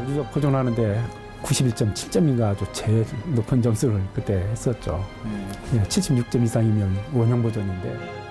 유적 보존하는데 91.7점인가 아주 제일 높은 점수를 그때 했었죠. 76점 이상이면 원형 보존인데.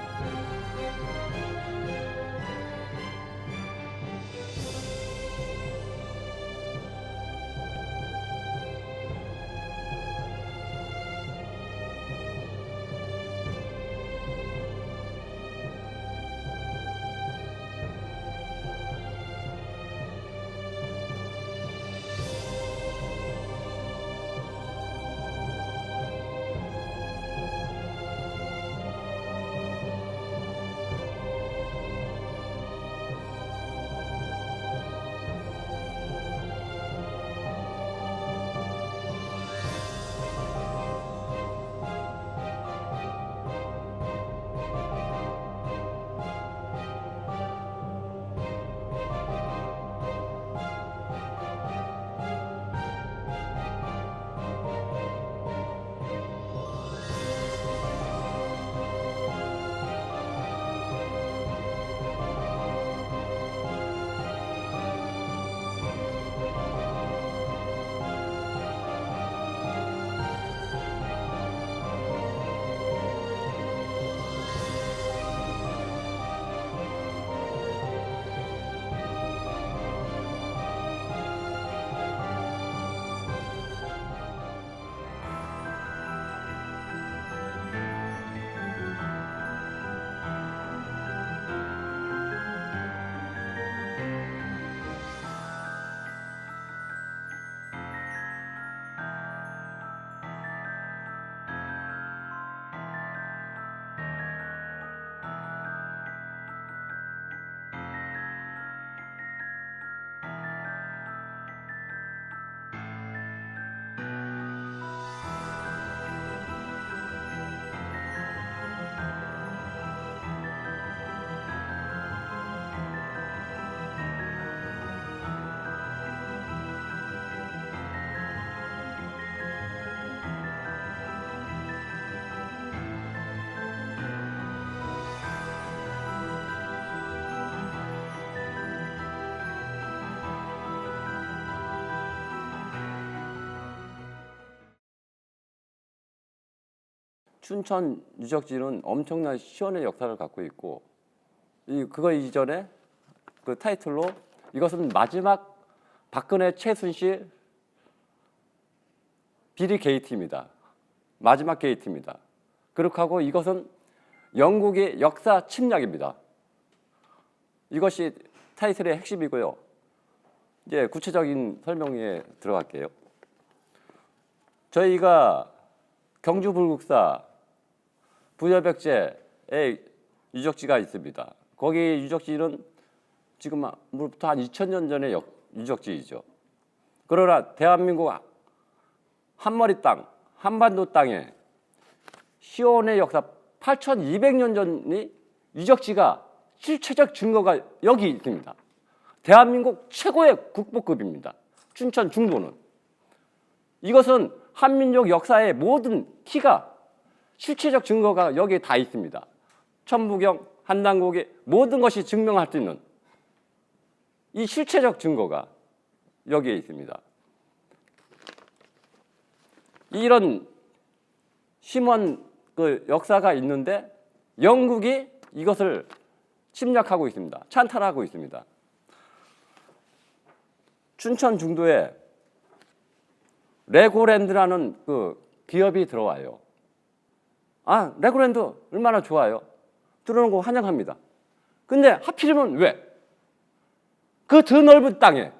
춘천 유적지는 엄청난 시원의 역사를 갖고 있고, 그거 이전에 그 타이틀로 이것은 마지막 박근혜 최순실 비리 게이트입니다. 마지막 게이트입니다. 그렇게 하고 이것은 영국의 역사 침략입니다. 이것이 타이틀의 핵심이고요. 이제 구체적인 설명에 들어갈게요. 저희가 경주 불국사 부여백제의 유적지가 있습니다. 거기 유적지는 지금부터 한 2000년 전의 유적지이죠. 그러나 대한민국 한머리 땅, 한반도 땅에 시온의 역사 8200년 전이 유적지가 실체적 증거가 여기 있습니다. 대한민국 최고의 국보급입니다. 춘천 중도는. 이것은 한민족 역사의 모든 키가 실체적 증거가 여기에 다 있습니다. 천부경, 한당고기 모든 것이 증명할 수 있는 이 실체적 증거가 여기에 있습니다. 이런 심한 그 역사가 있는데 영국이 이것을 침략하고 있습니다. 찬탈하고 있습니다. 춘천 중도에 레고랜드라는 그 기업이 들어와요. 아, 레고랜드 얼마나 좋아요. 들어오는 거 환영합니다. 근데 하필이면 왜? 그 드넓은 땅에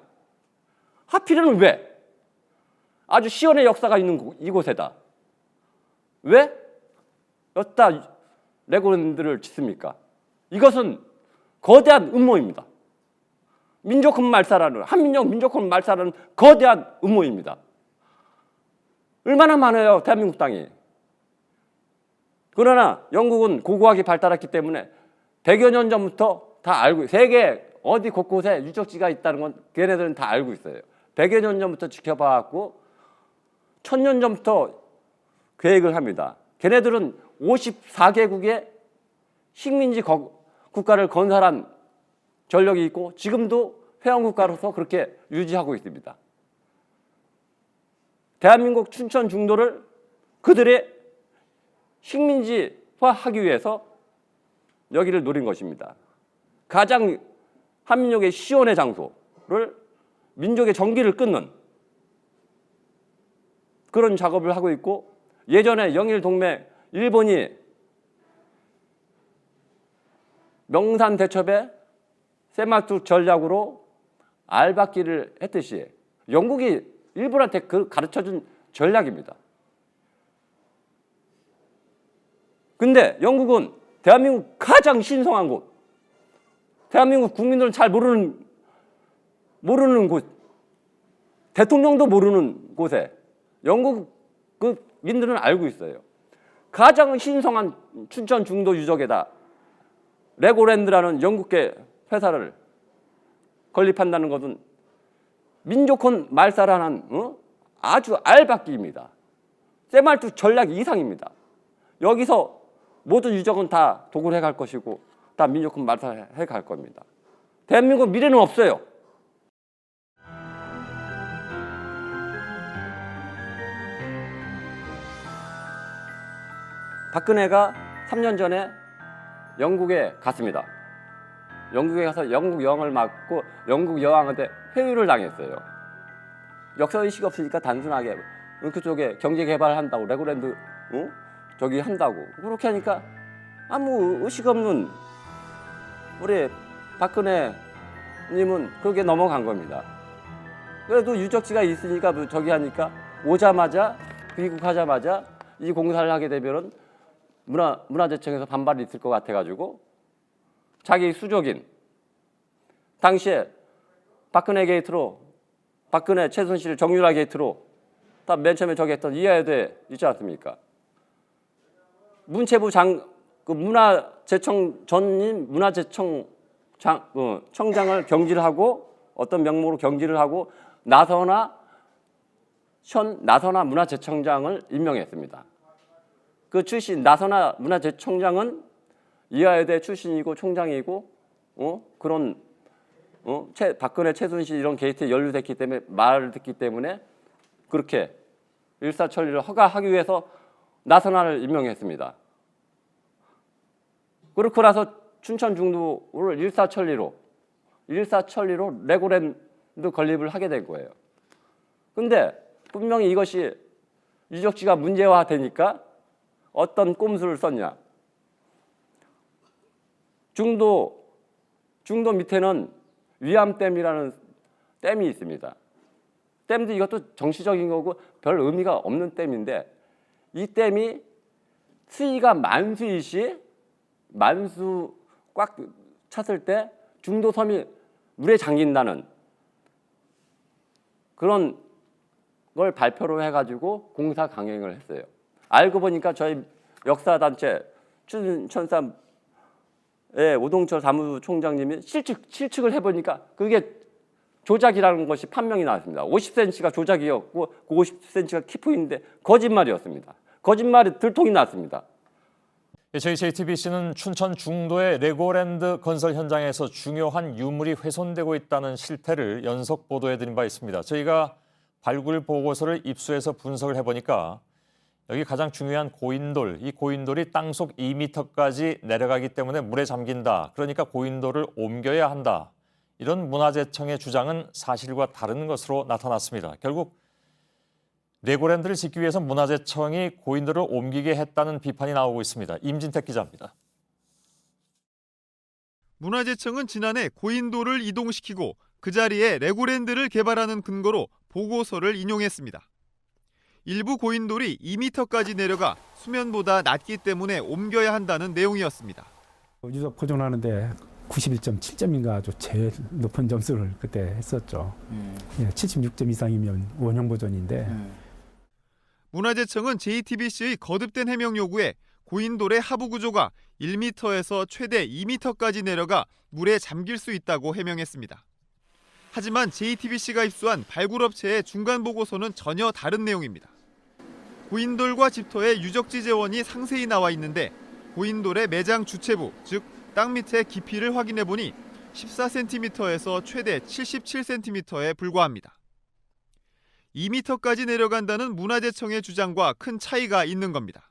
하필이면 왜? 아주 시원의 역사가 있는 이곳에다 왜 여기다 레고랜드를 짓습니까? 이것은 거대한 음모입니다. 민족훈 말살하는, 한민족 민족훈 말살하는 거대한 음모입니다. 얼마나 많아요, 대한민국 땅이. 그러나 영국은 고고하게 발달했기 때문에 100여 년 전부터 다 알고, 세계 어디 곳곳에 유적지가 있다는 건 걔네들은 다 알고 있어요. 100여 년 전부터 지켜봐왔고 1000년 전부터 계획을 합니다. 걔네들은 54개국의 식민지 국가를 건설한 전력이 있고 지금도 회원국가로서 그렇게 유지하고 있습니다. 대한민국 춘천 중도를 그들의 식민지화하기 위해서 여기를 노린 것입니다. 가장 한민족의 시온의 장소를 민족의 정기를 끊는 그런 작업을 하고 있고, 예전에 영일동맹 일본이 명산대첩에 세마투 전략으로 알박기를 했듯이 영국이 일본한테 그 가르쳐준 전략입니다. 근데 영국은 대한민국 가장 신성한 곳, 대한민국 국민들은 잘 모르는 곳, 대통령도 모르는 곳에 영국 그 민들은 알고 있어요. 가장 신성한 춘천 중도 유적에다 레고랜드라는 영국계 회사를 건립한다는 것은 민족혼 말살하는 아주 알박기입니다. 쇠말투 전략 이상입니다. 여기서 모든 유적은 다 도굴해 갈 것이고 다 민족혼 말살해 갈 겁니다. 대한민국 미래는 없어요. 박근혜가 3년 전에 영국에 갔습니다. 영국에 가서 영국 여왕을 맡고 영국 여왕한테 회유를 당했어요. 역사의식 없으니까 단순하게 그쪽에 경제개발한다고 레고랜드 저기 한다고 그렇게 하니까 아무 의식 없는 우리 박근혜님은 그렇게 넘어간 겁니다. 그래도 유적지가 있으니까 저기 하니까 오자마자 귀국하자마자 이 공사를 하게 되면은 문화재청에서 반발이 있을 것 같아가지고 자기 수족인 당시에 박근혜 게이트로 박근혜 최순실 정유라 게이트로 다 맨 처음에 저기 했던 이하여대 있지 않습니까? 문체부 문화재청 전임 청장을 경질을 하고 어떤 명목으로 경질을 하고 나선아 문화재청장을 임명했습니다. 그 출신 나선아 문화재청장은 이하여대 출신이고 총장이고 그런 박근혜 최순실 이런 게이트에 연루됐기 때문에 말을 듣기 때문에 그렇게 일사천리를 허가하기 위해서 나선아를 임명했습니다. 그렇고 나서 춘천 중도를 일사천리로 레고랜드 건립을 하게 된 거예요. 근데 분명히 이것이 유적지가 문제화되니까 어떤 꼼수를 썼냐. 중도 밑에는 위암댐이라는 댐이 있습니다. 댐도 이것도 정치적인 거고 별 의미가 없는 댐인데 이 댐이 수위가 만수일 시 만수 꽉 찼을 때 중도 섬이 물에 잠긴다는 그런 걸 발표로 해가지고 공사 강행을 했어요. 알고 보니까 저희 역사단체 춘천삼의 오동철 사무총장님이 실측을 해보니까 그게 조작이라는 것이 판명이 나왔습니다. 50cm가 조작이었고 그 50cm가 키포인데 거짓말이었습니다. 거짓말이 들통이 났습니다. 저희 JTBC는 춘천 중도의 레고랜드 건설 현장에서 중요한 유물이 훼손되고 있다는 실태를 연속 보도해드린 바 있습니다. 저희가 발굴 보고서를 입수해서 분석을 해보니까 여기 가장 중요한 고인돌, 이 고인돌이 땅속 2m까지 내려가기 때문에 물에 잠긴다. 그러니까 고인돌을 옮겨야 한다. 이런 문화재청의 주장은 사실과 다른 것으로 나타났습니다. 결국 레고랜드를 짓기 위해서 문화재청이 고인돌을 옮기게 했다는 비판이 나오고 있습니다. 임진택 기자입니다. 문화재청은 지난해 고인돌을 이동시키고 그 자리에 레고랜드를 개발하는 근거로 보고서를 인용했습니다. 일부 고인돌이 2m까지 내려가 수면보다 낮기 때문에 옮겨야 한다는 내용이었습니다. 유적 보존하는데 91.7점인가 아주 제일 높은 점수를 그때 했었죠. 76점 이상이면 원형 보존인데. 문화재청은 JTBC의 거듭된 해명 요구에 고인돌의 하부 구조가 1m에서 최대 2m까지 내려가 물에 잠길 수 있다고 해명했습니다. 하지만 JTBC가 입수한 발굴업체의 중간 보고서는 전혀 다른 내용입니다. 고인돌과 집터의 유적지 재원이 상세히 나와 있는데 고인돌의 매장 주체부, 즉 땅 밑의 깊이를 확인해보니 14cm에서 최대 77cm에 불과합니다. 2m까지 내려간다는 문화재청의 주장과 큰 차이가 있는 겁니다.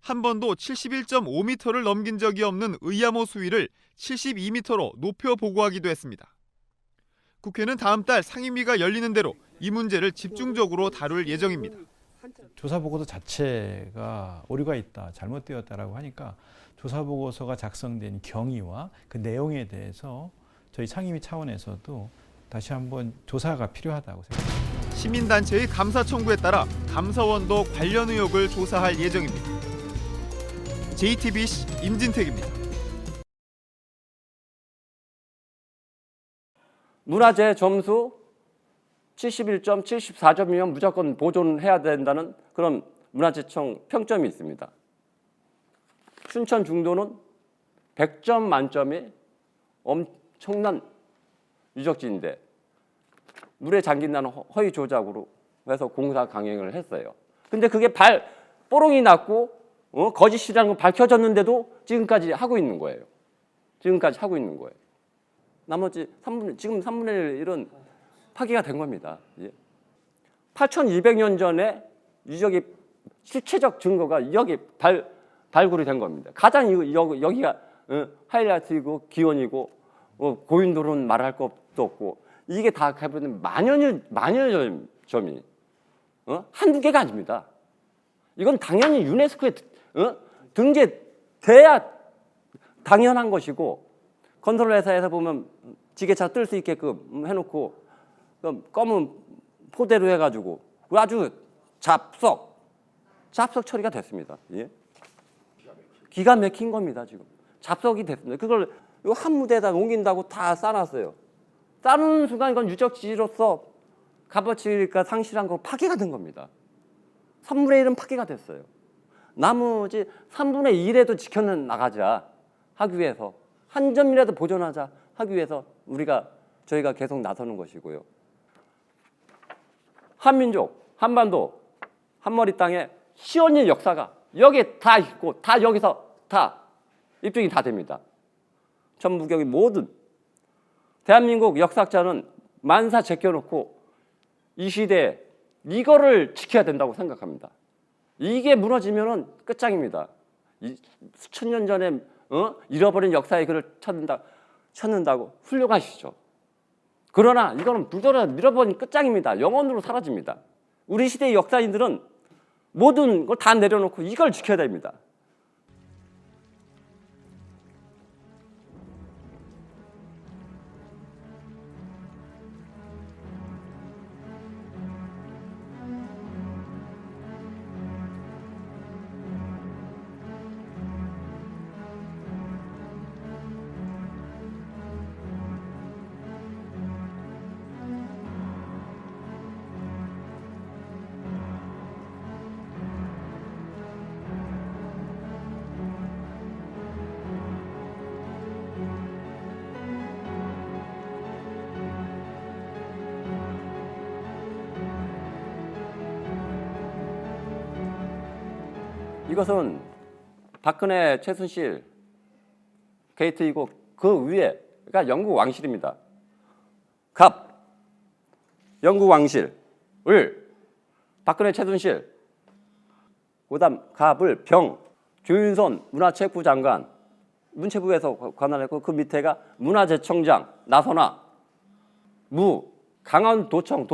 한 번도 71.5m를 넘긴 적이 없는 의암호 수위를 72m로 높여 보고하기도 했습니다. 국회는 다음 달 상임위가 열리는 대로 이 문제를 집중적으로 다룰 예정입니다. 조사 보고서 자체가 오류가 있다, 잘못되었다라고 하니까 조사 보고서가 작성된 경위와 그 내용에 대해서 저희 상임위 차원에서도 다시 한번 조사가 필요하다고 생각합니다. 시민단체의 감사 청구에 따라 감사원도 관련 의혹을 조사할 예정입니다. JTBC 임진택입니다. 문화재 점수 71점, 74점이면 무조건 보존해야 된다는 그런 문화재청 평점이 있습니다. 춘천 중도는 100점 만점이 엄청난 유적지인데 물에 잠긴다는 허위 조작으로 해서 공사 강행을 했어요. 근데 그게 뽀롱이 났고 거짓이라는 건 밝혀졌는데도 지금까지 하고 있는 거예요. 지금까지 하고 있는 거예요. 나머지 지금 3분의 1은 파기가 된 겁니다. 8,200년 전에 유적이 실체적 증거가 여기 발굴이 된 겁니다. 가장 여기가 하이라이트이고 기원이고 고인돌은 말할 것도 없고 이게 다 해보면 만여 점이 한두 개가 아닙니다. 이건 당연히 유네스코에 등재돼야 당연한 것이고 건설 회사에서 보면 지게차 뜰 수 있게끔 해놓고 검은 포대로 해가지고 아주 잡석 처리가 됐습니다. 예? 기가 막힌 겁니다. 지금 잡석이 됐습니다. 그걸 한 무대에다 옮긴다고 다 싸놨어요. 싸는 순간 이건 유적지로서 값어치가 상실한 거 파괴가 된 겁니다. 3분의 1은 파괴가 됐어요. 나머지 3분의 1에도 지켜나가자 하기 위해서 한 점이라도 보존하자 하기 위해서 저희가 계속 나서는 것이고요. 한민족, 한반도, 한머리 땅에 시원의 역사가 여기에 다 있고 다 여기서 다 입증이 다 됩니다. 천부경이 모든 대한민국 역사학자는 만사 제껴놓고 이 시대에 이거를 지켜야 된다고 생각합니다. 이게 무너지면은 끝장입니다. 수천 년 전에 잃어버린 역사의 글을 찾는다고 훌륭하시죠. 그러나 이거는 잃어버린 끝장입니다. 영원으로 사라집니다. 우리 시대의 역사인들은 모든 걸 다 내려놓고 이걸 지켜야 됩니다. 이것은 박근혜 최순실 게이트이고 그 위에가 영국 왕실입니다. 영국 왕실을 박근혜 최순실, 그다음 갑을 조윤선 문화체육부 장관, 문체부에서 관할했고 그 밑에가 문화재청장 나선아, 강원도청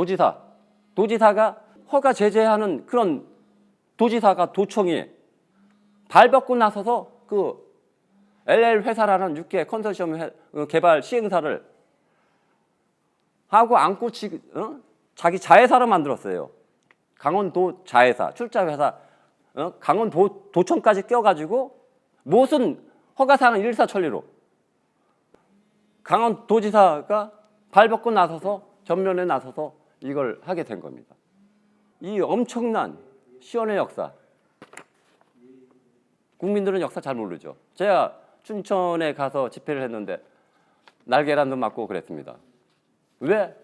도지사가 허가 제재하는 그런 도지사가 도청이 발벗고 나서서 그 LL 회사라는 6개 컨소시엄 개발 시행사를 하고 안고 자기 자회사를 만들었어요. 강원도 자회사, 출자회사, 강원도청까지 껴가지고 무슨 허가사항 일사천리로 강원도지사가 발벗고 나서서 전면에 나서서 이걸 하게 된 겁니다. 이 엄청난 시원의 역사. 국민들은 역사 잘 모르죠. 제가 춘천에 가서 집회를 했는데 날계란도 맞고 그랬습니다. 왜?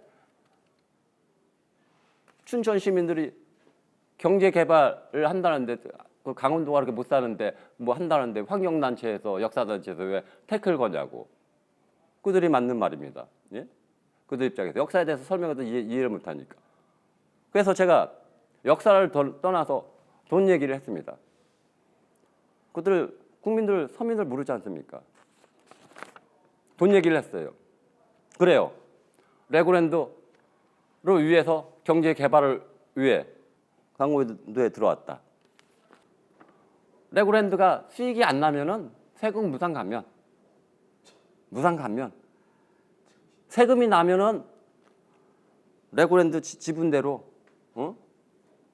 춘천 시민들이 경제 개발을 한다는데 그 강원도가 그렇게 못 사는데 뭐 한다는데 환경단체에서 역사단체에서 왜 태클 거냐고. 그들이 맞는 말입니다. 예? 그들 입장에서 역사에 대해서 설명해도 이해를 못하니까. 그래서 제가 역사를 떠나서 돈 얘기를 했습니다. 그들 국민들 서민들 모르지 않습니까? 돈 얘기를 했어요. 그래요. 레고랜드를 위해서 경제 개발을 위해 강원도에 들어왔다. 레고랜드가 수익이 안 나면은 세금 무상 감면. 세금이 나면은 레고랜드 지분대로,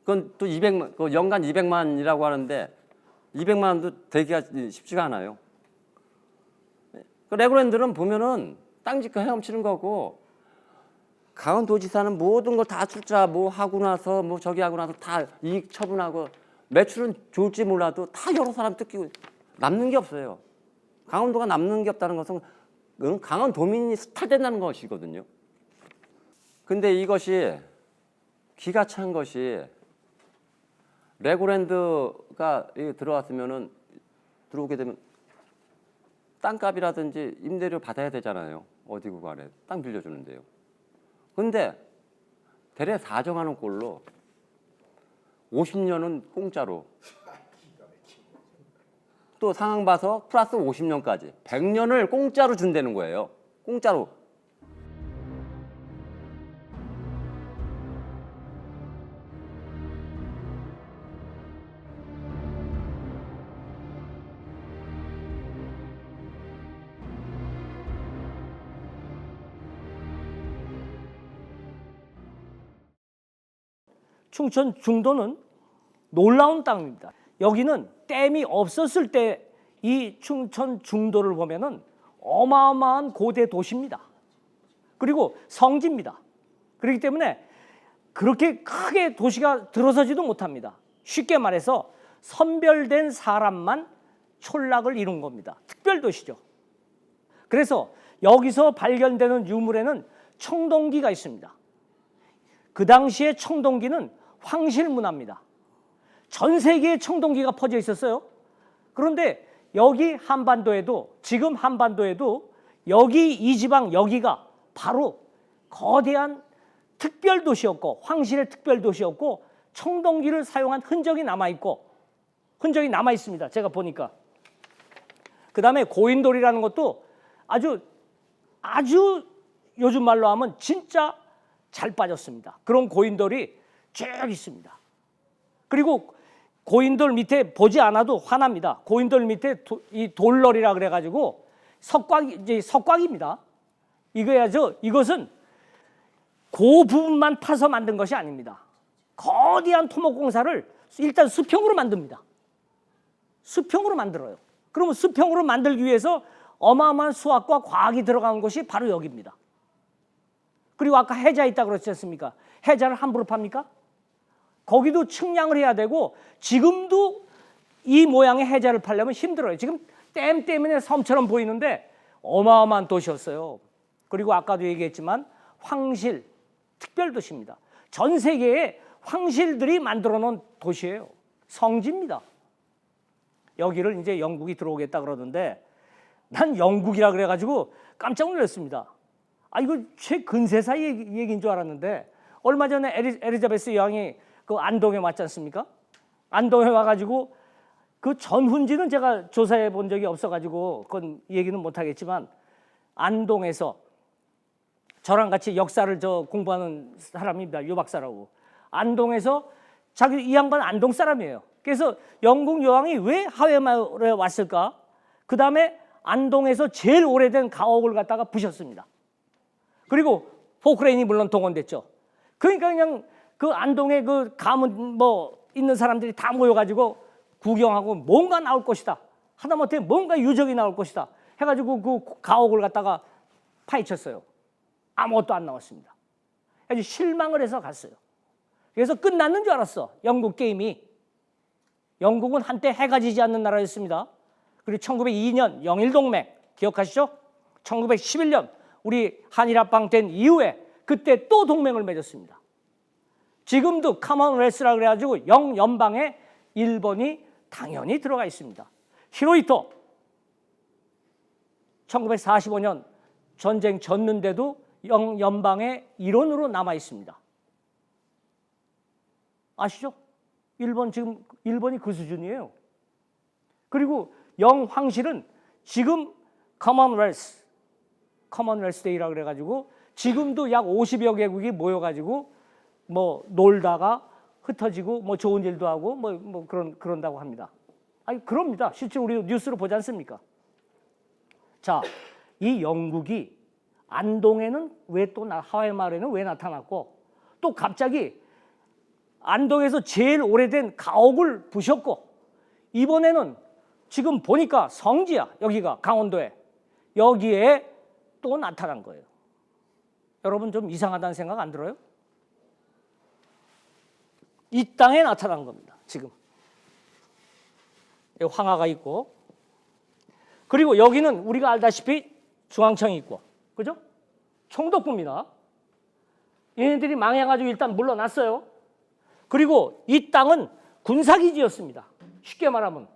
그건 또 200만, 그 연간 200만이라고 하는데 200만 원도 되기가 쉽지가 않아요. 그 레고랜드는 보면은 땅 짓고 헤엄치는 거고, 강원도지사는 모든 걸 다 출자 뭐 하고 나서 뭐 저기 하고 나서 다 이익 처분하고, 매출은 좋을지 몰라도 다 여러 사람 뜯기고 남는 게 없어요. 강원도가 남는 게 없다는 것은 강원도민이 수탈된다는 것이거든요. 근데 이것이 기가 찬 것이, 레고랜드가 들어오게 되면 땅값이라든지 임대료 받아야 되잖아요. 어디 구간에 땅 빌려주는데요. 근데 대래 사정하는 꼴로 50년은 공짜로, 또 상황 봐서 플러스 50년까지 100년을 공짜로 준다는 거예요. 공짜로. 충청 중도는 놀라운 땅입니다. 여기는 댐이 없었을 때 이 충청 중도를 보면은 어마어마한 고대 도시입니다. 그리고 성지입니다. 그렇기 때문에 그렇게 크게 도시가 들어서지도 못합니다. 쉽게 말해서 선별된 사람만 촌락을 이룬 겁니다. 특별 도시죠. 그래서 여기서 발견되는 유물에는 청동기가 있습니다. 그 당시에 청동기는 황실 문화입니다. 전 세계에 청동기가 퍼져 있었어요. 그런데 여기 한반도에도, 지금 한반도에도 여기 이 지방 여기가 바로 거대한 특별 도시였고, 황실의 특별 도시였고, 청동기를 사용한 흔적이 남아 있습니다. 제가 보니까. 그다음에 고인돌이라는 것도 아주 요즘 말로 하면 진짜 잘 빠졌습니다. 그런 고인돌이 쭉 있습니다. 그리고 고인돌 밑에 보지 않아도 화납니다. 고인돌 밑에 이 돌널이라 그래가지고 석곽입니다. 이것은 그 부분만 파서 만든 것이 아닙니다. 거대한 토목공사를 일단 수평으로 만듭니다. 수평으로 만들어요. 그러면 수평으로 만들기 위해서 어마어마한 수학과 과학이 들어간 곳이 바로 여기입니다. 그리고 아까 해자 있다고 그랬지 않습니까? 해자를 함부로 팝니까? 거기도 측량을 해야 되고, 지금도 이 모양의 해자를 팔려면 힘들어요. 지금 댐 때문에 섬처럼 보이는데 어마어마한 도시였어요. 그리고 아까도 얘기했지만 황실, 특별도시입니다. 전 세계에 황실들이 만들어 놓은 도시예요. 성지입니다. 여기를 이제 영국이 들어오겠다 그러던데, 난 영국이라 그래가지고 깜짝 놀랐습니다. 이거 최근세사 얘기인 줄 알았는데, 얼마 전에 엘리자베스 여왕이 그 안동에 왔지 않습니까? 안동에 와가지고 그 전훈지는 제가 조사해 본 적이 없어가지고 그건 얘기는 못하겠지만, 안동에서 저랑 같이 역사를 공부하는 사람입니다. 유박사라고. 안동에서 이 양반 안동 사람이에요. 그래서 영국 여왕이 왜 하회마을에 왔을까? 그 다음에 안동에서 제일 오래된 가옥을 갖다가 부셨습니다. 그리고 포크레인이 물론 동원됐죠. 그러니까 그냥 그 안동에 그 가문 있는 사람들이 다 모여가지고 구경하고 뭔가 나올 것이다, 하다못해 뭔가 유적이 나올 것이다 해가지고 그 가옥을 갖다가 파헤쳤어요. 아무것도 안 나왔습니다. 아주 실망을 해서 갔어요. 그래서 끝났는 줄 알았어, 영국 게임이. 영국은 한때 해가 지지 않는 나라였습니다. 그리고 1902년 영일동맹 기억하시죠? 1911년 우리 한일합방 된 이후에 그때 또 동맹을 맺었습니다. 지금도 카먼웰스라 그래가지고 영연방에 일본이 당연히 들어가 있습니다. 히로히토 1945년 전쟁 졌는데도 영연방의 일원으로 남아 있습니다. 아시죠? 지금 일본이 그 수준이에요. 그리고 영황실은 지금 커먼웰스 데이라 그래가지고 지금도 약 50여 개국이 모여가지고 뭐 놀다가 흩어지고 뭐 좋은 일도 하고 뭐 그런다고 합니다. 아니 그럽니다. 실제 우리 뉴스로 보지 않습니까? 자, 이 영국이 안동에는 하와이 마을에는 왜 나타났고 또 갑자기 안동에서 제일 오래된 가옥을 부셨고 이번에는 지금 보니까 성지야 여기가 강원도에 여기에 또 나타난 거예요. 여러분 좀 이상하다는 생각 안 들어요? 이 땅에 나타난 겁니다. 지금 여기 황하가 있고 그리고 여기는 우리가 알다시피 중앙청이 있고 그죠? 총독부입니다. 얘네들이 망해가지고 일단 물러났어요. 그리고 이 땅은 군사기지였습니다. 쉽게 말하면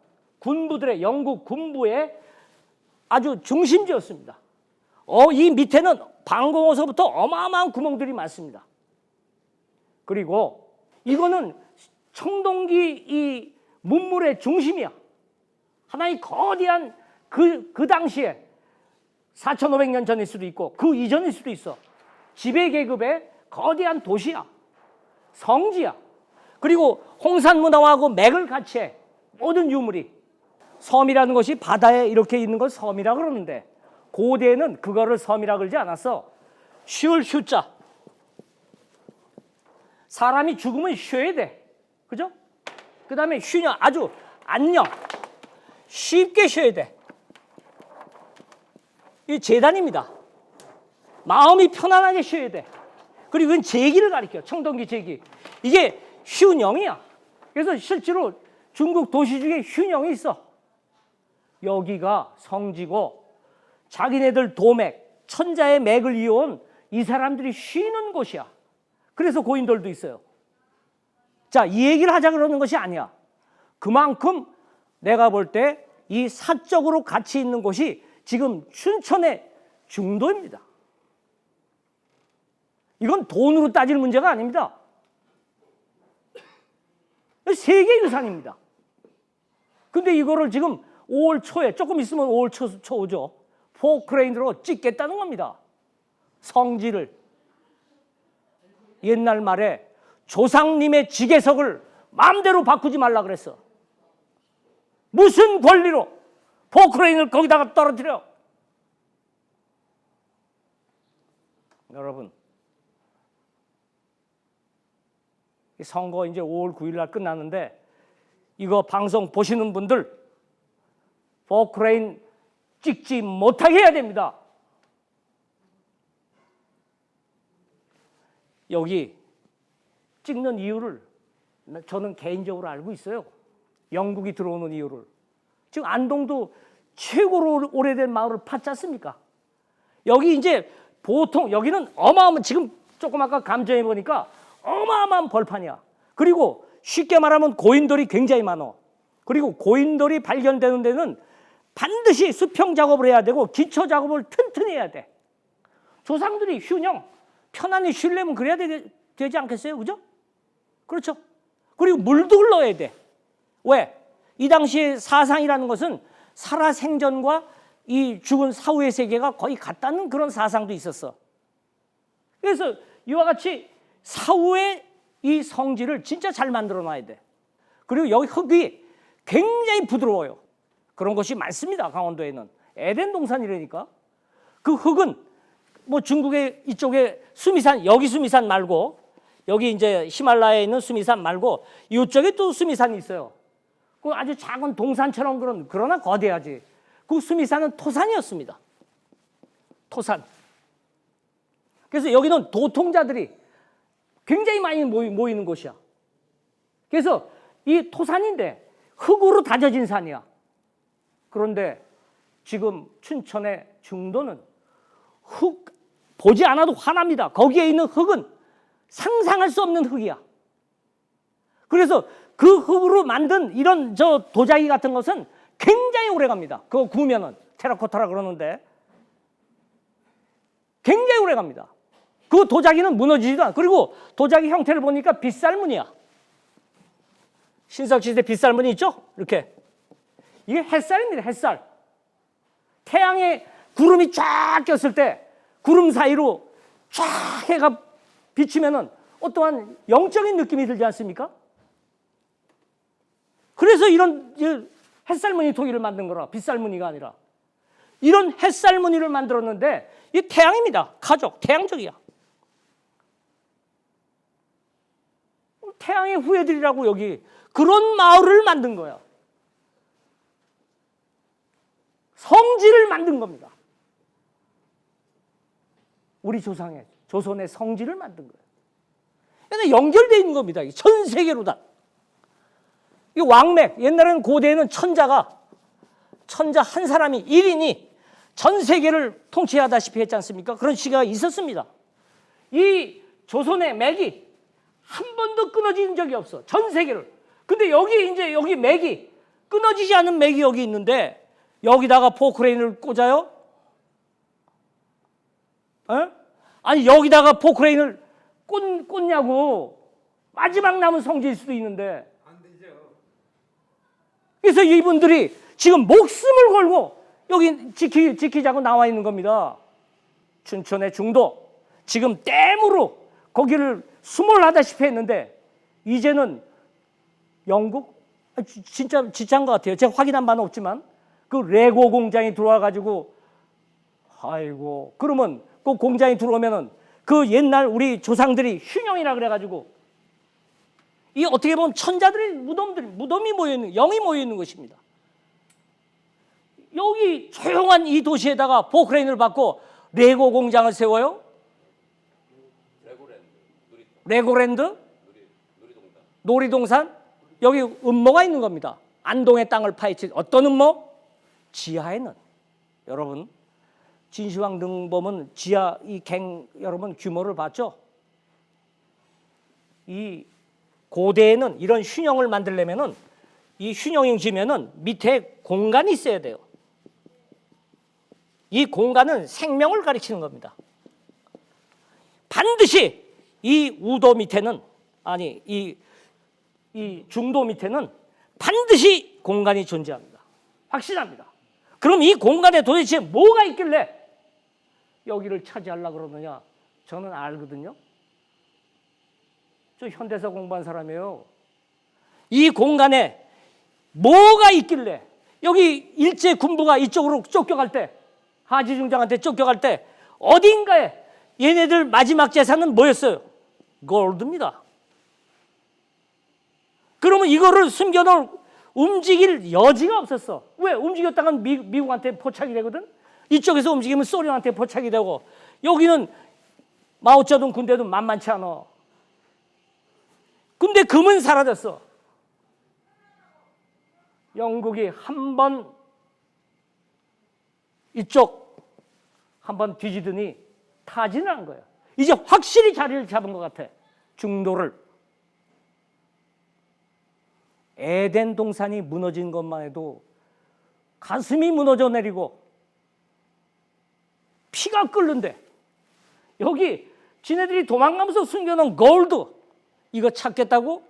영국 군부의 아주 중심지였습니다. 이 밑에는 방공호서부터 어마어마한 구멍들이 많습니다. 그리고 이거는 청동기 이 문물의 중심이야. 하나의 거대한 그 당시에 4,500년 전일 수도 있고 그 이전일 수도 있어. 지배계급의 거대한 도시야. 성지야. 그리고 홍산문화하고 맥을 같이 해. 모든 유물이. 섬이라는 것이 바다에 이렇게 있는 걸 섬이라 그러는데 고대에는 그거를 섬이라 그러지 않았어. 쉴 휴자. 사람이 죽으면 쉬어야 돼. 그죠? 그 다음에 쉬냐 아주 안녕. 쉽게 쉬어야 돼. 이 재단입니다. 마음이 편안하게 쉬어야 돼. 그리고 이건 제기를 가리켜. 청동기 제기. 이게 휴녕이야. 그래서 실제로 중국 도시 중에 휴녕이 있어. 여기가 성지고 자기네들 도맥, 천자의 맥을 이어온 이 사람들이 쉬는 곳이야. 그래서 고인돌도 있어요. 자, 이 얘기를 하자 그러는 것이 아니야. 그만큼 내가 볼 때 이 사적으로 가치 있는 곳이 지금 춘천의 중도입니다. 이건 돈으로 따질 문제가 아닙니다. 세계유산입니다. 근데 이거를 지금 5월 초에 조금 있으면 5월 초 오죠. 포크레인으로 찍겠다는 겁니다. 성지를. 옛날 말에 조상님의 지계석을 마음대로 바꾸지 말라 그랬어. 무슨 권리로 포크레인을 거기다가 떨어뜨려? 여러분, 선거 이제 5월 9일 날 끝나는데 이거 방송 보시는 분들 포크레인 찍지 못하게 해야 됩니다. 여기 찍는 이유를 저는 개인적으로 알고 있어요. 영국이 들어오는 이유를. 지금 안동도 최고로 오래된 마을을 팠지 않습니까? 여기 이제 보통 여기는 지금 조금 아까 감정해 보니까 어마어마한 벌판이야. 그리고 쉽게 말하면 고인돌이 굉장히 많아. 그리고 고인돌이 발견되는 데는 반드시 수평 작업을 해야 되고 기초 작업을 튼튼히 해야 돼. 조상들이 휴녕, 편안히 쉬려면 그래야 되지 않겠어요? 그죠? 그렇죠? 그리고 물도 흘러야 돼. 왜? 이 당시에 사상이라는 것은 살아생전과 이 죽은 사후의 세계가 거의 같다는 그런 사상도 있었어. 그래서 이와 같이 사후의 이 성지를 진짜 잘 만들어 놔야 돼. 그리고 여기 흙이 굉장히 부드러워요. 그런 것이 많습니다. 강원도에는. 에덴 동산이라니까. 그 흙은 뭐 중국의 이쪽에 수미산, 여기 수미산 말고 여기 이제 히말라야에 있는 수미산 말고 이쪽에 또 수미산이 있어요. 그 아주 작은 동산처럼 그러나 거대하지. 그 수미산은 토산이었습니다. 토산. 그래서 여기는 도통자들이 굉장히 많이 모이는 곳이야. 그래서 이 토산인데 흙으로 다져진 산이야. 그런데 지금 춘천의 중도는 흙 보지 않아도 화납니다. 거기에 있는 흙은 상상할 수 없는 흙이야. 그래서 그 흙으로 만든 이런 도자기 같은 것은 굉장히 오래 갑니다. 그거 구우면은 테라코타라 그러는데 굉장히 오래 갑니다. 그 도자기는 무너지지도 않아. 그리고 도자기 형태를 보니까 빗살무늬야. 신석시대 빗살무늬 있죠? 이렇게. 이게 햇살입니다. 햇살. 태양에 구름이 쫙 꼈을 때 구름 사이로 쫙 해가 비치면은 어떠한 영적인 느낌이 들지 않습니까? 그래서 이런 햇살무늬 토기를 만든 거라. 빗살무늬가 아니라. 이런 햇살무늬를 만들었는데 이 태양입니다. 가족, 태양적이야. 태양의 후예들이라고 여기 그런 마을을 만든 거야. 성지를 만든 겁니다. 우리 조선의 성지를 만든 거예요. 그래서 연결되어 있는 겁니다. 전 세계로 다. 이 왕맥, 옛날에는 고대에는 천자 한 사람이 1인이 전 세계를 통치하다시피 했지 않습니까? 그런 시기가 있었습니다. 이 조선의 맥이 한 번도 끊어진 적이 없어. 전 세계를. 근데 여기 맥이 끊어지지 않은 맥이 여기 있는데 여기다가 포크레인을 꽂아요? 아니 여기다가 포크레인을 꽂냐고. 마지막 남은 성지일 수도 있는데. 안 되죠. 그래서 이분들이 지금 목숨을 걸고 여기 지키자고 나와 있는 겁니다. 춘천의 중도. 지금 댐으로 거기를 수몰하다시피 했는데 이제는 영국? 진짜 지찬 것 같아요. 제가 확인한 바는 없지만 그 레고 공장이 들어와가지고 아이고 그러면 그 공장이 들어오면은 그 옛날 우리 조상들이 흉영이라 그래가지고 이 어떻게 보면 천자들의 무덤이 모여있는 영이 모여있는 것입니다. 여기 조용한 이 도시에다가 포크레인을 받고 레고 공장을 세워요? 레고랜드? 놀이동산? 여기 음모가 있는 겁니다. 안동의 땅을 파헤친 어떤 음모? 지하에는 여러분 진시황 등범은 지하 이 갱 여러분 규모를 봤죠? 이 고대에는 이런 흉영을 만들려면은 이 흉영이 지면은 밑에 공간이 있어야 돼요. 이 공간은 생명을 가리키는 겁니다. 반드시 이 우도 밑에는 아니 이 중도 밑에는 반드시 공간이 존재합니다. 확실합니다. 그럼 이 공간에 도대체 뭐가 있길래 여기를 차지하려고 그러느냐? 저는 알거든요. 저 현대사 공부한 사람이에요. 이 공간에 뭐가 있길래 여기 일제 군부가 이쪽으로 쫓겨갈 때 하지중장한테 쫓겨갈 때 어딘가에 얘네들 마지막 재산은 뭐였어요? 골드입니다. 그러면 이거를 숨겨놓을 움직일 여지가 없었어. 왜? 움직였다간 미국한테 포착이 되거든. 이쪽에서 움직이면 소련한테 포착이 되고 여기는 마오쩌둥 군대도 만만치 않아. 근데 금은 사라졌어. 영국이 한 번 이쪽 한 번 뒤지더니 타지는 않은 거예요. 이제 확실히 자리를 잡은 것 같아. 중도를. 에덴 동산이 무너진 것만 해도 가슴이 무너져 내리고 피가 끓는데 여기 지네들이 도망가면서 숨겨놓은 골드 이거 찾겠다고?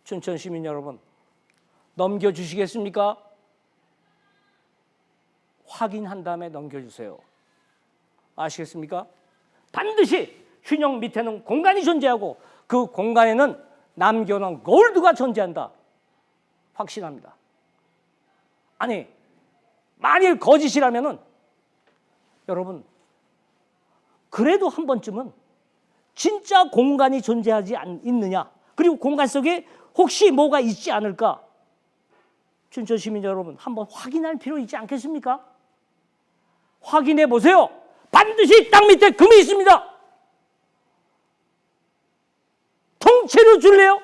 춘천 시민 여러분 넘겨주시겠습니까? 확인한 다음에 넘겨주세요. 아시겠습니까? 반드시 균형 밑에는 공간이 존재하고 그 공간에는 남겨놓은 골드가 존재한다. 확신합니다. 아니 만일 거짓이라면은 여러분 그래도 한 번쯤은 진짜 공간이 존재하지 있느냐 그리고 공간 속에 혹시 뭐가 있지 않을까 춘천 시민 여러분 한번 확인할 필요 있지 않겠습니까? 확인해 보세요. 반드시 땅 밑에 금이 있습니다. 통째로 줄래요?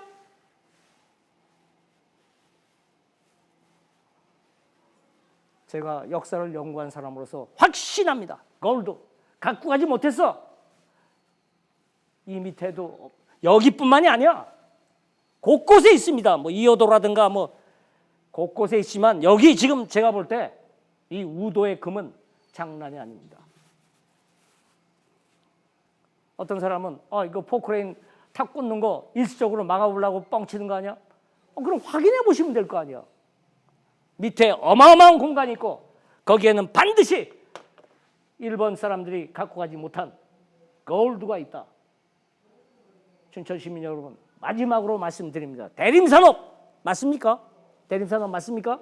제가 역사를 연구한 사람으로서 확신합니다. 골드 갖고 가지 못했어. 이 밑에도 여기뿐만이 아니야. 곳곳에 있습니다. 뭐 이어도라든가 뭐 곳곳에 있지만 여기 지금 제가 볼 때 이 우도의 금은 장난이 아닙니다. 어떤 사람은 이거 포크레인 탁 꽂는 거 일시적으로 막아보려고 뻥치는 거 아니야? 그럼 확인해 보시면 될 거 아니야. 밑에 어마어마한 공간이 있고 거기에는 반드시 일본 사람들이 갖고 가지 못한 골드가 있다. 춘천 시민 여러분, 마지막으로 말씀드립니다. 대림산업 맞습니까? 대림산업 맞습니까?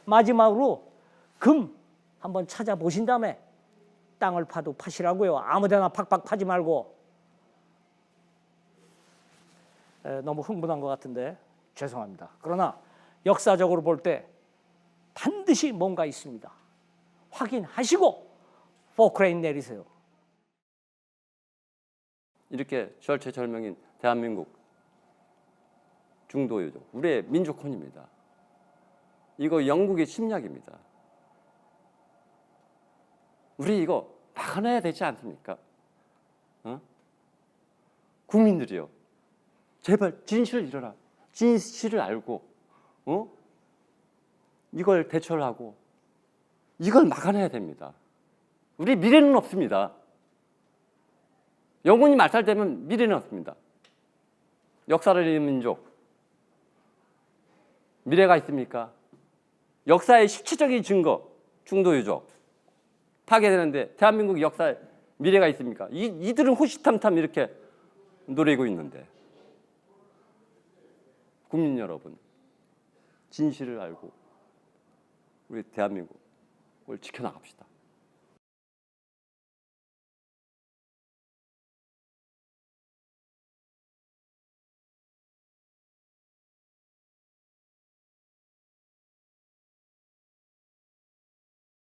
마지막으로 금 한번 찾아보신 다음에 땅을 파도 파시라고요. 아무데나 팍팍 파지 말고. 너무 흥분한 것 같은데 죄송합니다. 그러나 역사적으로 볼 때 반드시 뭔가 있습니다. 확인하시고 포크레인 내리세요. 이렇게 절체절명인 대한민국 중도유족, 우리의 민족혼입니다. 이거 영국의 침략입니다. 우리 이거 막아내야 되지 않습니까? 국민들이요, 제발 진실을 잃어라. 진실을 알고 이걸 대처를 하고 이걸 막아내야 됩니다. 우리 미래는 없습니다. 영혼이 말살되면 미래는 없습니다. 역사를 잃은 민족, 미래가 있습니까? 역사의 실체적인 증거, 중도유족 파괴되는데 대한민국 역사에 미래가 있습니까? 이들은 호시탐탐 이렇게 노리고 있는데, 국민 여러분, 진실을 알고 우리 대한민국을 지켜나갑시다.